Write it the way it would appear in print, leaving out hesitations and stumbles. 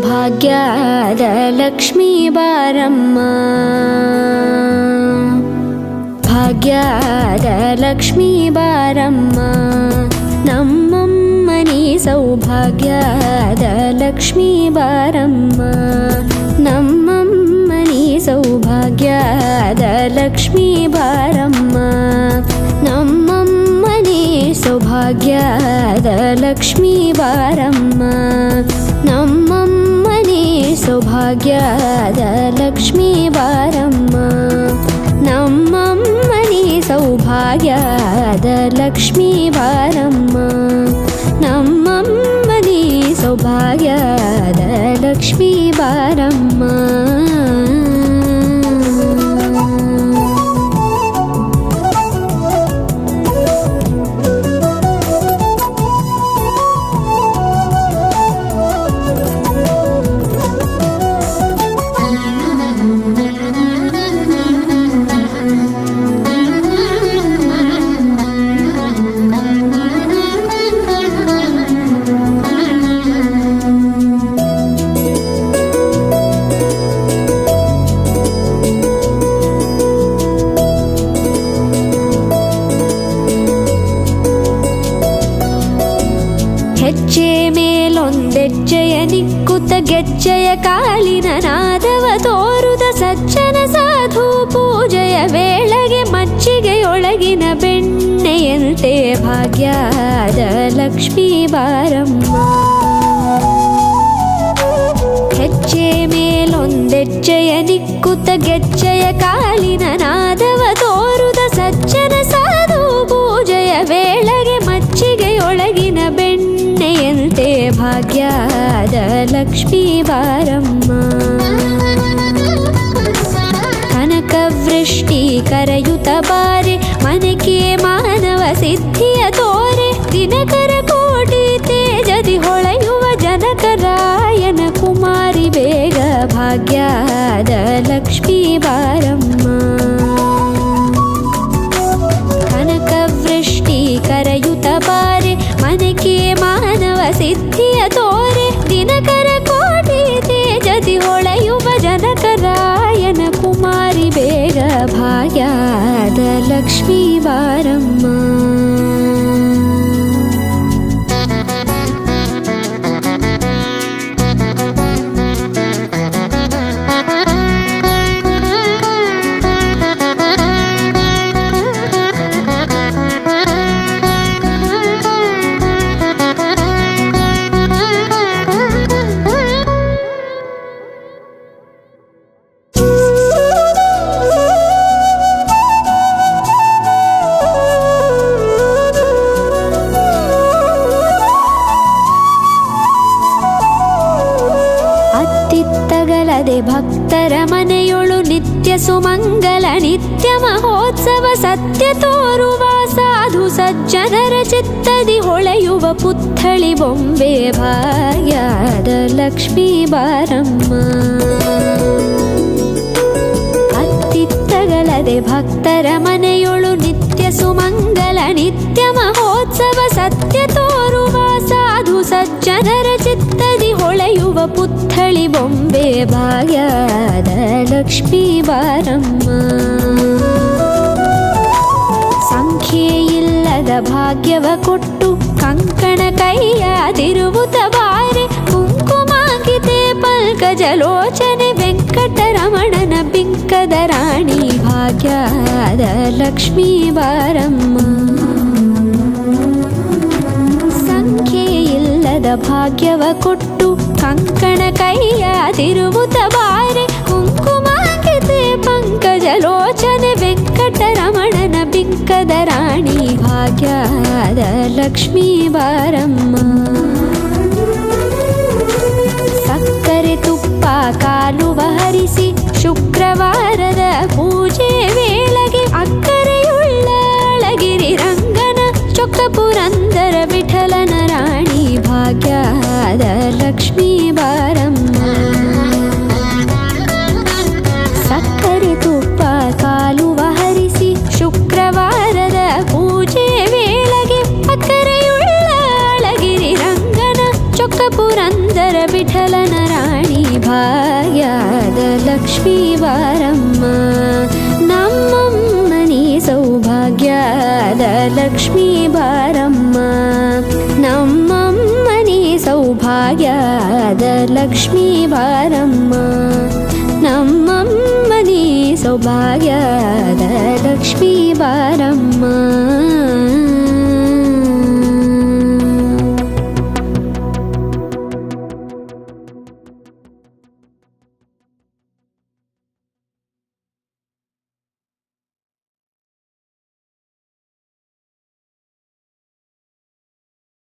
ಭಾಗ್ಯದ ಲಕ್ಷ್ಮೀ ಬಾರಮ್ಮ, ಭಾಗ್ಯದ ಲಕ್ಷ್ಮೀ ಬಾರಮ್ಮ, ನಮ್ಮಮ್ಮನಿ ಸೌಭಾಗ್ಯದ ಲಕ್ಷ್ಮೀ ಬಾರಮ್ಮ, ನಮ್ಮಮ್ಮನಿ ಸೌಭಾಗ್ಯದ ಲಕ್ಷ್ಮೀ ಬಾರಮ್ಮ, ನಮ್ಮಮ್ಮನಿ ಸೌಭಾಗ್ಯದ ಲಕ್ಷ್ಮೀ ಬಾರಮ್ಮ, ನಮ್ಮಮ್ಮನಿ ಸೌಭಾಗ್ಯದ ಲಕ್ಷ್ಮೀ ಬಾರಮ್ಮ, ನಮ್ಮಮ್ಮನಿ ಸೌಭಾಗ್ಯದ ಲಕ್ಷ್ಮೀ ಬಾರಮ್ಮ, ನಮ್ಮಮ್ಮನಿ ಸೌಭಾಗ್ಯದ ಲಕ್ಷ್ಮೀ ಬಾರಮ್ಮ. ಹೆಜ್ಜೆ ಮೇಲೊಂದೆಜ್ಜೆಯ ನಿಕ್ಕುತ್ತ ಗೆಜ್ಜೆಯ ಕಾಲಿನ ನಾದವ ತೋರುದ ಸಜ್ಜನ ಸಾಧು ಪೂಜೆಯ ವೇಳೆಗೆ ಮಜ್ಜಿಗೆಯೊಳಗಿನ ಬೆಣ್ಣೆಯಂತೆ ಭಾಗ್ಯದ ಲಕ್ಷ್ಮೀ ಬಾರಮ್ಮ, ಹೆಜ್ಜೆ ಮೇಲೊಂದೆಜ್ಜೆಯ ನಿಕ್ಕುತ್ತ ಗೆಜ್ಜೆಯ ಕಾಲಿನ ನಾದವ ತೋರುದ ಸಜ್ಜನ ಸಾಧು ಪೂಜೆಯ ವೇಳೆಗೆ ಮಜ್ಜಿಗೆಯೊಳಗಿನ ಬೆಣ್ಣೆಯಂತೆ ಭಾಗ್ಯದ ಲಕ್ಷ್ಮೀ ಬಾರಮ್ಮ, ಕನಕವೃಷ್ಟಿ ಕರೆಯುತ್ತ ಬಾರೆ ಮನಕೆ ಮಾನವ ಸಿದ್ಧಿಯ ತೋರೆ, ದಿನಕರ ಕೋಟಿ ತೇಜದಿ ಹೊಳೆಯುವ ಜನಕರಾಯನ ಕುಮಾರಿ ಬೇಗ ಭಾಗ್ಯದ ಲಕ್ಷ್ಮೀ ಬಾರಮ್ಮ, ಕನಕವೃಷ್ಟಿ ಕರೆಯುತ್ತ ಬಾರೆ ಮನಕೆ ಮಾನವ ಸಿದ್ಧಿಯ ತೋರೆ, ದಿನಕರ ಕೋಟಿ ತೇಜದಿ ಹೊಳೆಯುವ ಜನಕರಾಯನ ಕುಮಾರಿ ಬೇಗ ಭಾಗ್ಯದ ಲಕ್ಷ್ಮೀ ಬಾರಮ್ಮ. ಅತ್ತಿತ್ತಗಲದೆ ಭಕ್ತರ ಮನೆಯೊಳು ನಿತ್ಯ ಸುಮಂಗಲ ನಿತ್ಯ ಮಹೋತ್ಸವ ಸತ್ಯ ತೋರುವ ಸಾಧು ಸಜ್ಜನರ ಚಿತ್ತದಿ ಹೊಳೆಯುವ ಪುತ್ಥಳಿ ಬೊಂಬೆ ಭಾಗ್ಯದ ಲಕ್ಷ್ಮೀ ಬಾರಮ್ಮ, ಅತ್ತಿತ್ತಗಲದೆ ಭಕ್ತರ ಮನೆಯೊಳು ನಿತ್ಯ ಸುಮಂಗಲ ನಿತ್ಯ ಮಹೋತ್ಸವ ಸತ್ಯ ತೋರುವ ಸಾಧು ಸಜ್ಜನರ ಚಿತ್ತದಿ ಹೊಳೆಯುವ ಪುತ್ಥಳಿ ಬೊಂಬೆ ಭಾಗ್ಯದ ಲಕ್ಷ್ಮೀ ಬಾರಮ್ಮ, ಸಂಖ್ಯೆಯಿಲ್ಲದ ಭಾಗ್ಯವ ಕೊಟ್ಟು ಕಂಕಣ ಕೈಯಾದಿರುವುದ ಬಾರೆ, ಕುಂಕುಮಾಂಕಿತೆ ಪಲ್ಕಜಲೋಚನೆ ವೆಂಕಟರಮಣನ ಬಿಂಕದ ರಾಣಿ ಭಾಗ್ಯದ ಲಕ್ಷ್ಮೀ ಬಾರಮ್ಮ, ಸಂಖ್ಯೆಯಿಲ್ಲದ ಭಾಗ್ಯವ ಕೊಟ್ಟು ಕಂಕಣ ಕೈಯಾದಿರುವುದ ಬಾರೆ, ಕುಂಕುಮಾಂಕಿತೆ ಪಂಕಜಲೋಚನೆ ವೆಂಕಟರಮಣನ ಬಿಂಕದ ರಾಣಿ ಭಾಗ್ಯದ ಲಕ್ಷ್ಮೀ ಬಾರಮ್ಮ, ಸಕ್ಕರೆ ತುಪ್ಪ ಕಾಲುವ ಹರಿಸಿ ಶುಕ್ರವಾರದ ಪೂಜೆ ವೇಳೆಗೆ ಅಕ್ಕರೆಯುಳ್ಳ ಅಳಗಿರಿ ರಂಗನ ಚೊಕ್ಕ ಪುರಂದರ ವಿಠಲನ ರಾಣಿ ಸೌಭಾಗ್ಯದ ಲಕ್ಷ್ಮೀ ಬಾರಮ್ಮ ನಮ್ಮಮ್ಮನಿ ಸೌಭಾಗ್ಯದ ಲಕ್ಷ್ಮೀ ಬಾರಮ್ಮ ನಮ್ಮಮ್ಮನಿ ಸೌಭಾಗ್ಯದ ಲಕ್ಷ್ಮೀ ಬಾರಮ್ಮ ನಮ್ಮಮ್ಮನಿ ಸೌಭಾಗ್ಯದ ಲಕ್ಷ್ಮೀ ಬಾರಮ್ಮ